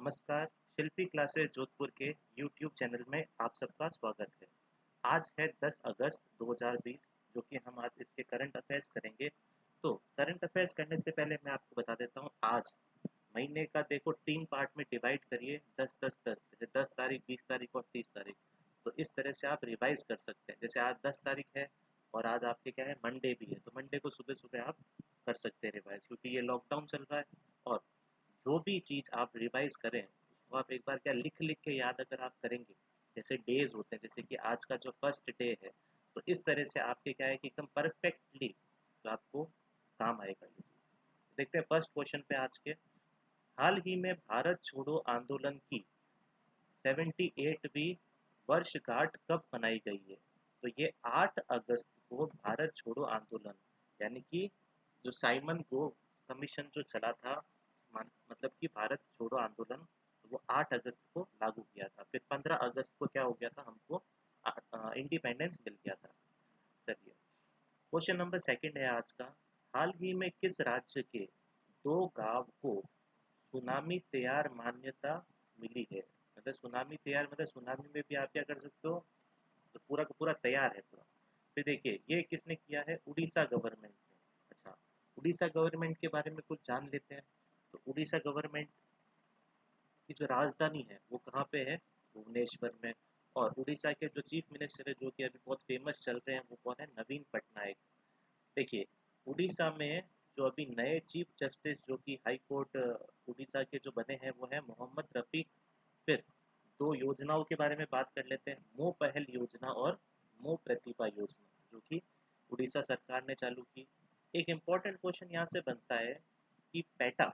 नमस्कार, शिल्पी क्लासेस जोधपुर के YouTube channel में आप सबका स्वागत है। आज है 10 अगस्त 2020 जो कि हम आज इसके करंट अफेयर्स करेंगे। तो करंट अफेयर्स करने से पहले मैं आपको बता देता हूँ आज महीने का देखो 3 पार्ट में डिवाइड करिए 10-10-10 जैसे 10 तारीख, 20 तारीख और 30 तारीख। तो इस तरह से आप रिवाइज कर सकते हैं। जैसे आज 10 तारीख है और आज आपके क्या है मंडे भी है, तो मंडे को सुबह-सुबह आप कर सकते हैं रिवाइज क्योंकि ये लॉकडाउन चल रहा है। और जो भी चीज़ आप रिवाइज करें उसको आप एक बार क्या लिख लिख के याद अगर आप करेंगे, जैसे डेज होते हैं, जैसे कि आज का जो फर्स्ट डे है, तो इस तरह से आपके क्या है कि एकदम परफेक्टली तो आपको काम आएगा ये चीज़। देखते हैं फर्स्ट क्वेश्चन पे आज के। हाल ही में भारत छोड़ो आंदोलन की 78वीं वर्षगांठ कब मनाई गई है? तो ये 8 अगस्त को भारत छोड़ो आंदोलन, यानी कि जो साइमन गो कमीशन जो चला था, मतलब कि भारत छोड़ो आंदोलन, तो वो 8 अगस्त को लागू किया था। फिर 15 अगस्त को क्या हो गया था, हमको इंडिपेंडेंस मिल गया था। चलिए, क्वेश्चन नंबर सेकंड है आज का। हाल ही में किस राज्य के 2 गांव को सुनामी तैयार मान्यता मिली है? मतलब सुनामी तैयार मतलब सुनामी में भी आप क्या कर सकते हो, तो पूरा का पूरा तैयार है पूरा। फिर देखिए ये किसने किया है, उड़ीसा गवर्नमेंट ने। अच्छा, उड़ीसा गवर्नमेंट के बारे में कुछ जान लेते हैं। तो उड़ीसा गवर्नमेंट की जो राजधानी है वो कहाँ पे है, भुवनेश्वर में। और उड़ीसा के जो चीफ मिनिस्टर है जो कि अभी बहुत फेमस चल रहे हैं वो कौन है, नवीन पटनायक। देखिए, उड़ीसा में जो अभी नए चीफ जस्टिस जो कि हाई कोर्ट उड़ीसा के जो बने हैं वो है मोहम्मद रफीक। फिर दो योजनाओं के बारे में बात कर लेते हैं, मोह पहल योजना और मोह प्रतिभा योजना, जो कि उड़ीसा सरकार ने चालू की। एक इम्पॉर्टेंट क्वेश्चन यहाँ से बनता है कि पेटा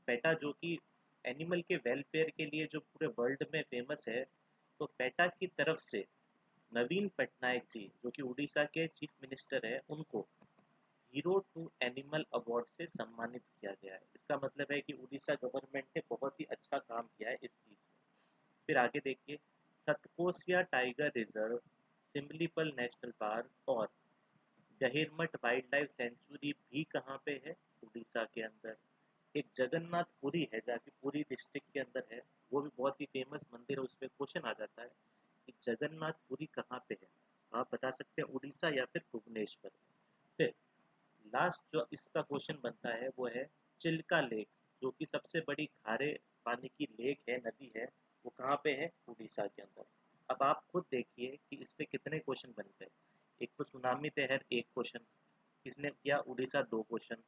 पेटा जो कि एनिमल के वेलफेयर के लिए जो पूरे वर्ल्ड में फेमस है, तो पेटा की तरफ से नवीन पटनायक जी जो कि उड़ीसा के चीफ मिनिस्टर है, उनको हीरो टू एनिमल अवार्ड से सम्मानित किया गया है। इसका मतलब है कि उड़ीसा गवर्नमेंट ने बहुत ही अच्छा काम किया है इस चीज़ में। फिर आगे देखिए, Satkosia tiger reserve, Similipal national park और गहिरमठ वाइल्ड लाइफ सेंचुरी भी कहाँ पे है, उड़ीसा के अंदर। एक जगन्नाथपुरी है जो कि पुरी डिस्ट्रिक्ट के अंदर है, वो भी बहुत ही फेमस मंदिर है। उसमें क्वेश्चन आ जाता है कि जगन्नाथपुरी कहाँ पे है, आप बता सकते हैं उड़ीसा या फिर भुवनेश्वर। फिर लास्ट जो इसका क्वेश्चन बनता है वो है चिल्का लेक, जो कि सबसे बड़ी खारे पानी की लेक है, नदी है, वो कहाँ पे है, उड़ीसा के अंदर। अब आप खुद देखिए कि इससे कितने क्वेश्चन बन गए। एक तो सुनामी तहर एक क्वेश्चन, किसने किया, उड़ीसा दो क्वेश्चन,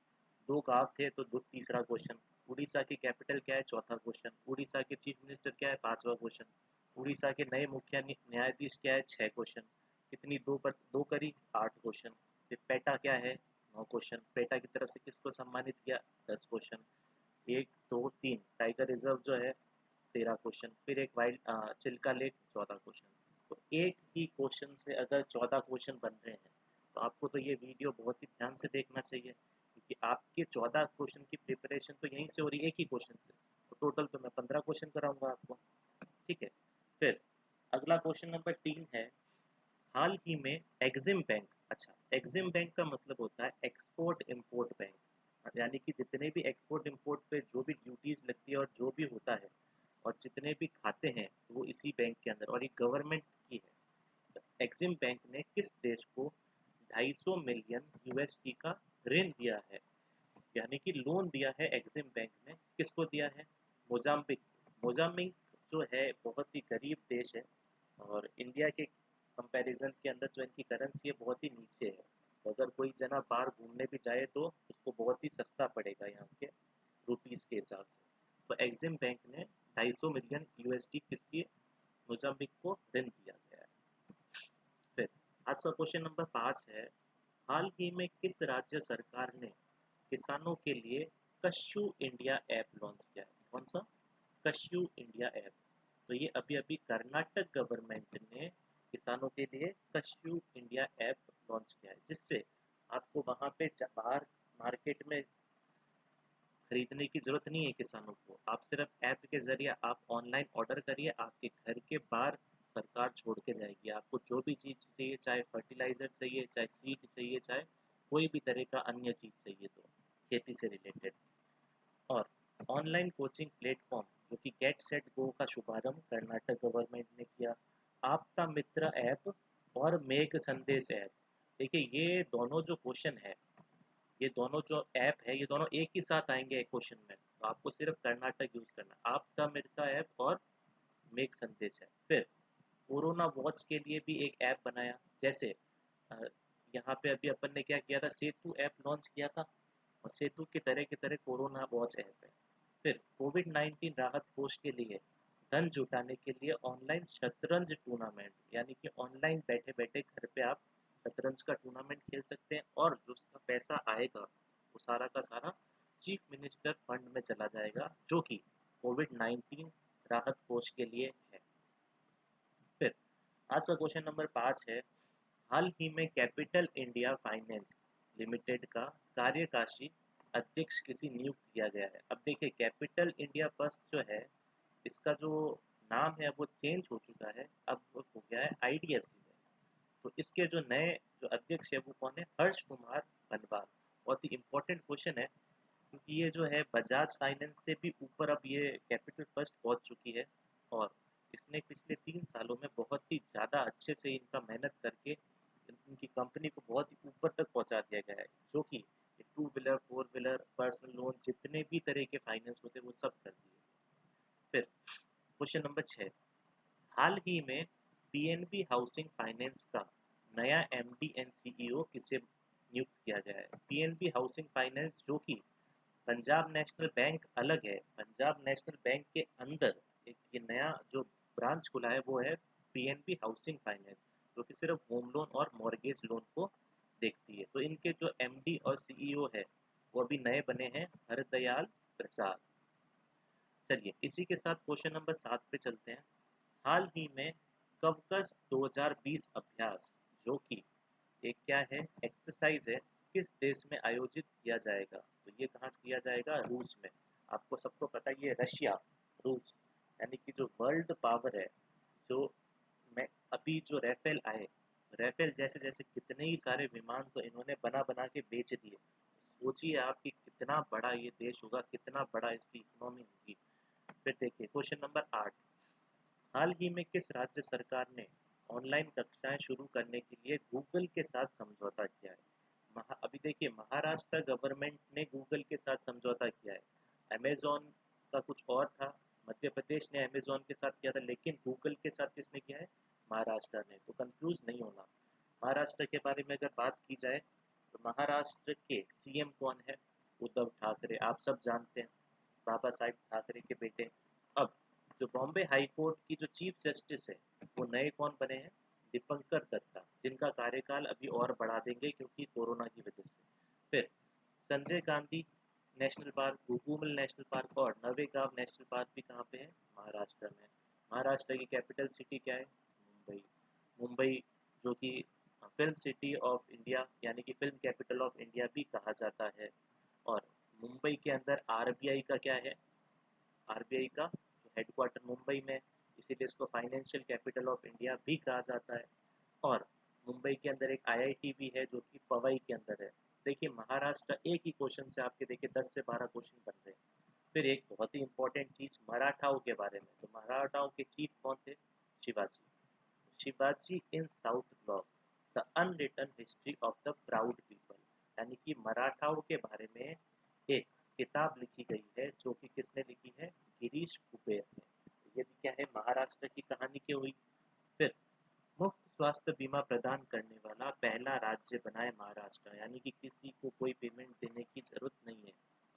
दो गांव थे तो दो तीसरा क्वेश्चन, उड़ीसा की कैपिटल क्या है चौथा क्वेश्चन, उड़ीसा के चीफ मिनिस्टर क्या है पांचवा क्वेश्चन, उड़ीसा के नए मुख्य न्यायाधीश क्या है छह क्वेश्चन, कितनी दो पर दो करी आठ क्वेश्चन। फिर पेटा क्या है 9 क्वेश्चन, पेटा की तरफ से किसको सम्मानित किया 10 क्वेश्चन, 1 2 3 टाइगर रिजर्व जो है 13 क्वेश्चन, फिर एक वाइल्ड चिल्का लेक 14 क्वेश्चन। तो एक ही क्वेश्चन से अगर 14 क्वेश्चन बन रहे हैं, तो आपको तो ये वीडियो बहुत ही ध्यान से देखना चाहिए क्योंकि आपके 14 क्वेश्चन की प्रिपरेशन तो यहीं से हो रही है एक ही क्वेश्चन से। तो टोटल तो मैं 15 क्वेश्चन कराऊंगा आपको। ठीक है। फिर अगला क्वेश्चन नंबर 3 है, हाल ही में एग्जिम बैंक। अच्छा, एग्जिम बैंक का मतलब होता है एक्सपोर्ट इंपोर्ट बैंक, यानी कि जितने भी एक्सपोर्ट इंपोर्ट पे जो भी ड्यूटीज लगती है और जो भी होता है और जितने भी खाते हैं वो इसी बैंक के अंदर, और ये गवर्नमेंट की है। तो एग्जिम बैंक ने किस देश को 250 मिलियन यूएसडी का ऋण दिया है, यानी कि लोन दिया है एग्जिम बैंक ने, किसको दिया है, मोजाम्बिक। मोजाम्बिक जो है बहुत ही गरीब देश है और इंडिया के कंपैरिजन के अंदर जो इनकी करेंसी है बहुत ही नीचे है। तो अगर कोई जना बाहर घूमने भी जाए तो उसको बहुत ही सस्ता पड़ेगा यहाँ के रुपीस के हिसाब से। तो एग्जिम बैंक ने 250 मिलियन यूएसडी किसकी, मोजाम्बिक को ऋण दिया गया है। फिर आज का क्वेश्चन नंबर 5 है, हाल ही में किस राज्य सरकार ने किसानों के लिए कश्यू इंडिया ऐप लॉन्च किया है? कौन सा, कश्यू इंडिया ऐप। तो ये अभी अभी कर्नाटक गवर्नमेंट ने किसानों के लिए कश्यू इंडिया ऐप लॉन्च किया है, जिससे आपको वहाँ पे बाहर मार्केट में खरीदने की जरूरत नहीं है किसानों को। आप सिर्फ ऐप के जरिए आप ऑनलाइन ऑर्डर करिए, आपके घर के बाहर सरकार छोड़ के जाएगी। आपको जो भी चीज़ चाहिए, चाहे फर्टिलाइज़र चाहिए, चाहे सीड चाहिए, चाहे कोई भी तरह का अन्य चीज़ चाहिए, तो खेती से रिलेटेड। और ऑनलाइन कोचिंग प्लेटफॉर्म जो कि गेट सेट गो का शुभारंभ कर्नाटक गवर्नमेंट ने किया। आपका मित्र ऐप और मेघ संदेश ऐप। देखिए ये दोनों जो क्वेश्चन है, ये दोनों जो ऐप है, ये दोनों एक ही साथ आएंगे एक क्वेश्चन में, तो आपको सिर्फ कर्नाटक यूज करना। आपका मित्र ऐप और मेघ संदेश है। फिर कोरोना वॉच के लिए भी एक ऐप बनाया। जैसे अ, यहाँ पे अभी अपन ने क्या किया था, सेतु ऐप लॉन्च किया था, और सेतु की तरह कोरोना वॉच ऐप है। फिर कोविड-19 राहत कोष के लिए धन जुटाने के लिए ऑनलाइन शतरंज टूर्नामेंट, यानी कि ऑनलाइन बैठे बैठे घर पे आप शतरंज का टूर्नामेंट खेल सकते हैं, और जो उसका पैसा आएगा वो सारा का सारा चीफ मिनिस्टर फंड में चला जाएगा, जो कि कोविड-19 राहत कोष के लिए है। फिर आज का क्वेश्चन नंबर 5 है, हाल ही में कैपिटल इंडिया फाइनेंस लिमिटेड का कार्यकारी अध्यक्ष किसी नियुक्त किया गया है। अब देखिए कैपिटल इंडिया फर्स्ट जो है, इसका जो नाम है वो चेंज हो चुका है, अब वो हो गया है आईडीएफसी में। तो इसके जो नए जो अध्यक्ष है वो कौन है, हर्ष कुमार बनवाल। बहुत ही इंपॉर्टेंट क्वेश्चन है, क्योंकि ये जो है बजाज फाइनेंस से भी ऊपर अब ये कैपिटल फर्स्ट पहुंच चुकी है, और इसने पिछले 3 सालों में बहुत ही ज़्यादा अच्छे से इनका मेहनत करके इनकी कंपनी को बहुत ही ऊपर तक पहुंचा दिया गया है, जो कि two wheeler, four wheeler, personal loan, जितने भी तरह के फाइनेंस होते हैं वो सब कर दिए। फिर क्वेश्चन नंबर 6, हाल ही में पीएनबी हाउसिंग फाइनेंस का नया एमडी एंड सीईओ किसे नियुक्त किया गया है। पीएनबी हाउसिंग फाइनेंस, जो कि पंजाब नेशनल बैंक अलग है, पंजाब नेशनल बैंक के अंदर एक ये नया जो ब्रांच खुला है वो है पीएनबी हाउसिंग फाइनेंस, जो कि सिर्फ होम लोन और मॉर्गेज लोन को देखती है। तो इनके जो एमडी और सीईओ है वो अभी नए बने हैं, हरदयाल प्रसाद। चलिए इसी के साथ क्वेश्चन नंबर 7 पे चलते हैं। हाल ही में कवकस 2020 अभ्यास, जो कि एक क्या है, एक्सरसाइज है, किस देश में आयोजित किया जाएगा। तो ये कहाँ किया जाएगा, रूस में। आपको सबको पता है ये रशिया, रूस, यानी कि जो वर्ल्ड पावर है, जो मैं अभी जो राफेल आए, राफेल जैसे जैसे कितने ही सारे विमान तो इन्होंने बना बना के बेच दिए। सोचिए आप कि कितना बड़ा ये देश होगा, कितना बड़ा इसकी इकोनॉमी होगी। फिर देखिए क्वेश्चन नंबर 8, हाल ही में किस राज्य सरकार ने ऑनलाइन कक्षाएं शुरू करने के लिए गूगल के साथ समझौता किया है। अभी देखिए महाराष्ट्र गवर्नमेंट ने गूगल के साथ समझौता किया है। अमेजोन का कुछ और था, मध्य प्रदेश ने अमेजोन के साथ किया था, लेकिन गूगल के साथ किसने किया है, महाराष्ट्र ने। तो कंफ्यूज नहीं होना। महाराष्ट्र के बारे में अगर बात की जाए तो महाराष्ट्र के सीएम कौन है, उद्धव ठाकरे, आप सब जानते हैं, बाबा साहेब ठाकरे के बेटे। अब जो बॉम्बे हाई कोर्ट की जो चीफ जस्टिस है वो नए कौन बने हैं, दीपंकर दत्ता, जिनका कार्यकाल अभी और बढ़ा देंगे क्योंकि कोरोना की वजह से। फिर Sanjay Gandhi national park, Gugamal national park और नवेगांव नेशनल पार्क भी कहाँ पे है, महाराष्ट्र में। महाराष्ट्र की कैपिटल सिटी क्या है, मुंबई। मुंबई जो कि फिल्म सिटी ऑफ इंडिया, यानी कि फिल्म कैपिटल ऑफ इंडिया भी कहा जाता है। और मुंबई के अंदर आरबीआई का क्या है, आरबीआई का जो हेडक्वार्टर मुंबई में, इसीलिए इसको फाइनेंशियल कैपिटल ऑफ इंडिया भी कहा जाता है। और मुंबई के अंदर एक आईआईटी भी है जो कि पवई के अंदर है। देखिए महाराष्ट्र एक ही क्वेश्चन से आपके देखिए 10 से 12 क्वेश्चन बन रहे हैं। फिर एक बहुत ही इंपॉर्टेंट चीज मराठाओं के बारे में, तो मराठाओं के चीफ कौन थे, Shivaji. Shivaji in South Block, the unwritten history of the proud people, यानी कि मराठाओं के बारे में एक किताब लिखी गई है, जो कि किसने लिखी है, गिरीश कुबेर ने। ये भी क्या है, महाराष्ट्र की कहानी की हुई। फिर मुफ्त स्वास्थ्य बीमा प्रदान करने वाला पहला राज्य बना है महाराष्ट्र, यानी कि किसी को कोई पेमेंट देने की जरूरत नहीं है,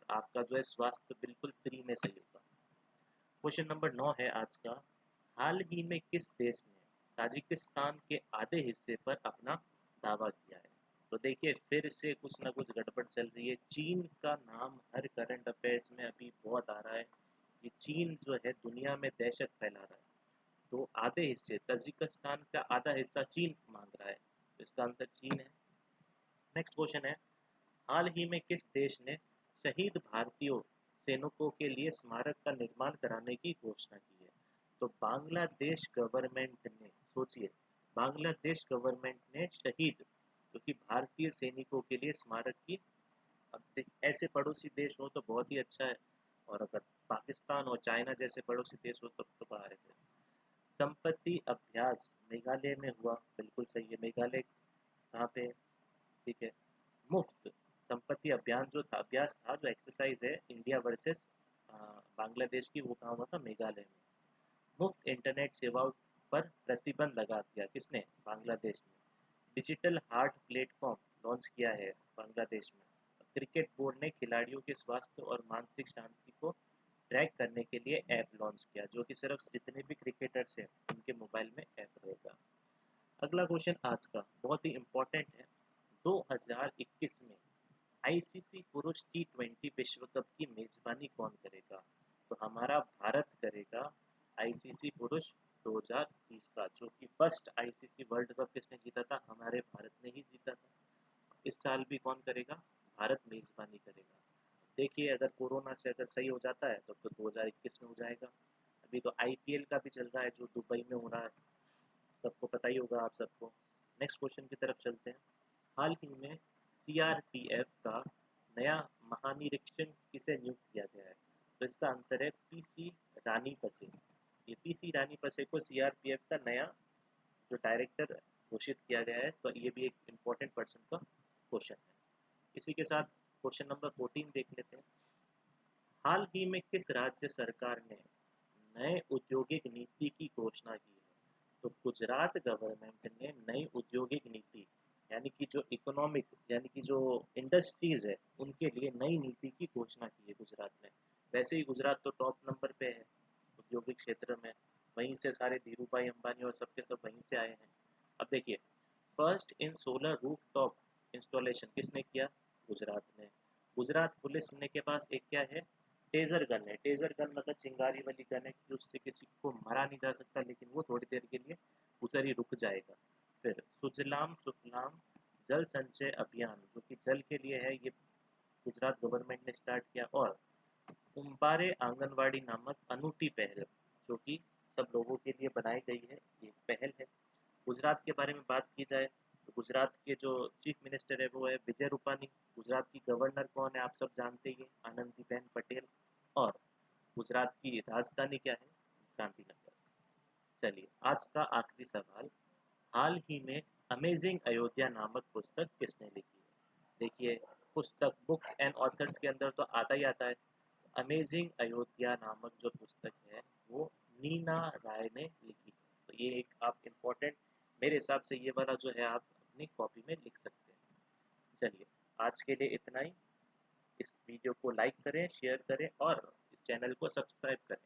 आपका जो है स्वास्थ्य बिल्कुल फ्री में सही होगा। क्वेश्चन नंबर 9 है आज का, हाल ही में किस देश ने ताजिकिस्तान के आधे हिस्से पर अपना दावा किया है। तो देखिए फिर से कुछ ना कुछ गड़बड़ चल रही है। चीन का नाम हर करंट अफेयर्स में अभी बहुत आ रहा है, कि चीन जो है दुनिया में दहशत फैला रहा है। तो आधे हिस्से, ताजिकिस्तान का आधा हिस्सा चीन मांग रहा है, तो इसका आंसर चीन है। नेक्स्ट क्वेश्चन है, हाल ही में किस देश ने शहीद भारतीयों सैनिकों के लिए स्मारक का निर्माण कराने की घोषणा की है। तो बांग्लादेश गवर्नमेंट ने, सोचिए, बांग्लादेश गवर्नमेंट ने शहीद जो कि भारतीय सैनिकों के लिए स्मारक की, अब ऐसे पड़ोसी देश हो तो बहुत ही अच्छा है। और अगर पाकिस्तान और चाइना जैसे पड़ोसी देश हो तब तो बाहर है। संपत्ति अभ्यास मेघालय में हुआ, बिल्कुल सही है। मेघालय कहाँ पे है? ठीक है। मुफ्त संपत्ति अभियान जो था, अभ्यास था, जो एक्सरसाइज है इंडिया वर्सेस बांग्लादेश की, वो कहाँ हुआ था? मेघालय में। मुफ्त इंटरनेट सेवाओं पर प्रतिबंध लगा दिया, किसने? बांग्लादेश ने। डिजिटल हार्ट प्लेटफॉर्म लॉन्च किया है बांग्लादेश में। क्रिकेट बोर्ड ने खिलाड़ियों के स्वास्थ्य और मानसिक शांति को ट्रैक करने के लिए ऐप लॉन्च किया, जो कि सिर्फ जितने भी क्रिकेटर्स हैं उनके मोबाइल में ऐप रहेगा। अगला क्वेश्चन आज का बहुत ही इम्पोर्टेंट है। 2021 में आईसीसी पुरुष T20 विश्व कप की मेजबानी कौन करेगा? तो हमारा भारत करेगा आईसीसी पुरुष 2020 का, जो कि फर्स्ट आईसीसी वर्ल्ड कप किसने जीता था? हमारे भारत ने ही जीता था। इस साल भी कौन करेगा? भारत मेजबानी करेगा। देखिए, अगर कोरोना से अगर सही हो जाता है तो 2021 में हो जाएगा। अभी तो आईपीएल का भी चल रहा है जो दुबई में हो रहा है, सबको पता ही होगा आप सबको। नेक्स्ट क्वेश्चन की तरफ चलते हैं। हाल ही में सीआरपीएफ का नया महानिरीक्षक किसे नियुक्त किया गया है? तो इसका आंसर है पीसी रानीपसे। ये पीसी रानीपसे को सीआरपीएफ का नया जो डायरेक्टर घोषित किया गया है, तो ये भी एक इम्पोर्टेंट पर्सन का क्वेश्चन है। इसी के साथ क्वेश्चन नंबर 14 देख लेते हैं। हाल ही में किस राज्य सरकार ने नए औद्योगिक नीति की घोषणा की है? तो गुजरात गवर्नमेंट ने नई औद्योगिक नीति, यानी कि जो इकोनॉमिक, यानी कि जो इंडस्ट्रीज है उनके लिए नई नीति की घोषणा की है गुजरात ने। वैसे ही गुजरात तो टॉप नंबर पे है औद्योगिक क्षेत्र में, वहीं से सारे धीरू भाई अंबानी और सबके सब वहीं से आए हैं। अब देखिए, first in solar roof top installation किसने किया? गुजरात ने। गुजरात पुलिस ने के पास एक क्या है? टेजर गन है। टेजर गन मतलब चिंगारी वाली गन है कि उससे किसी को मारा नहीं जा सकता, लेकिन वो थोड़ी देर के लिए उधर ही रुक जाएगा। फिर सुजलाम सुफलाम जल संचय अभियान, जो कि जल के लिए है, ये गुजरात गवर्नमेंट ने स्टार्ट किया। और उम्बारे आंगनवाड़ी नामक अनूठी पहल, जो कि सब लोगों के लिए बनाई गई है, ये पहल है। गुजरात के बारे में बात की जाए तो गुजरात के जो चीफ मिनिस्टर है वो है विजय रूपानी। गुजरात की गवर्नर कौन है? आप सब जानते ही हैं, आनंदीबेन पटेल। और गुजरात की राजधानी क्या है? गांधीनगर। चलिए, आज का आखिरी सवाल। हाल ही में अमेजिंग अयोध्या नामक पुस्तक किसने लिखी है? देखिए, पुस्तक बुक्स एंड ऑथर्स के अंदर तो आता ही आता है। अमेजिंग अयोध्या नामक जो पुस्तक है वो नीना राय ने लिखी है। तो ये एक आप इम्पोर्टेंट, मेरे हिसाब से ये वाला जो है आप अपनी कॉपी में लिख सकते हैं। चलिए, आज के लिए इतना ही। इस वीडियो को लाइक करें, शेयर करें और इस चैनल को सब्सक्राइब करें।